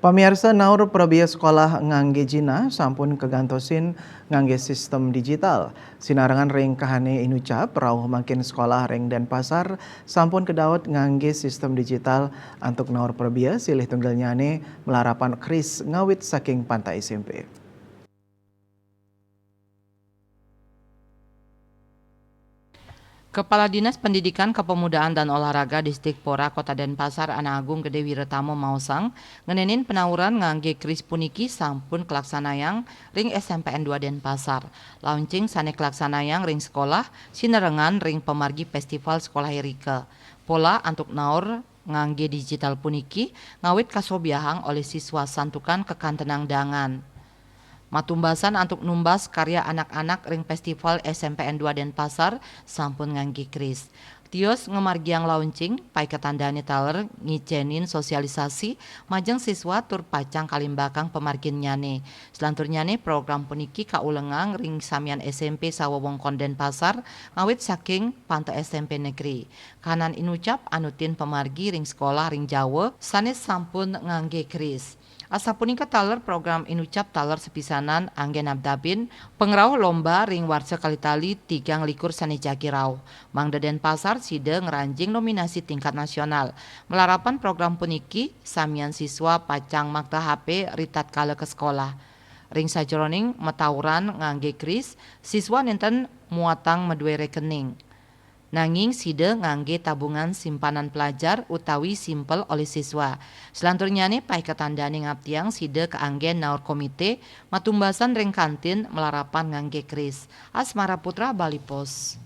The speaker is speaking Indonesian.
Pamirsa naur probia sekolah ngangge jina sampun kegantosin ngangge sistem digital. Sinarangan ring kahane inucap rauh makin sekolah ring dan pasar sampun kedaot ngangge sistem digital untuk naur probia silih tunggalnyane melarapan kris ngawit saking pantai SMP. Kepala Dinas Pendidikan Kepemudaan dan Olahraga Distrik Pora Kota Denpasar Ana Agung Gede Wiratamo Mausang ngenenin penawuran ngangge kris puniki sampun kelaksanayang ring SMPN 2 Denpasar. Launching sane kelaksanayang ring sekolah sinerengan ring pemargi festival sekolah Erika. Pola untuk naur ngangge digital puniki ngawit kasobiahang oleh siswa santukan kekantenang dangan. Matumbasan untuk numbas karya anak-anak ring festival SMPN 2 Denpasar sampun ngangge kris. Tios ngemargiang launching pai ketandani taler ngicenin sosialisasi majeng siswa tur pacang kalimbakang pemargin nyane. Selantur nyane program puniki kaulengang ring samian SMP Sawowongkon Denpasar ngawit saking pantai SMP negeri. Kanan inucap anutin pemargi ring sekolah ring Jawa sanes sampun ngangge kris. Asa punika taler program inucap taler sepisanan anggen abdabin pengrauh lomba ring warsa kalitali 3 likur sanijaki rauh. Mangda Denpasar side ngeranjing nominasi tingkat nasional. Melarapan program puniki samian siswa pacang makta HP ritat kala ke sekolah. Ring sajroning metauran ngangge kris siswa nenten muatang medue rekening. Nanging side ngangge tabungan simpanan pelajar utawi simpel oleh siswa. Selanturnya nih pai ketandani ngaptiang side keanggen naur komite matumbasan ring kantin melarapan ngangge kris. Asmara Putra Bali Pos.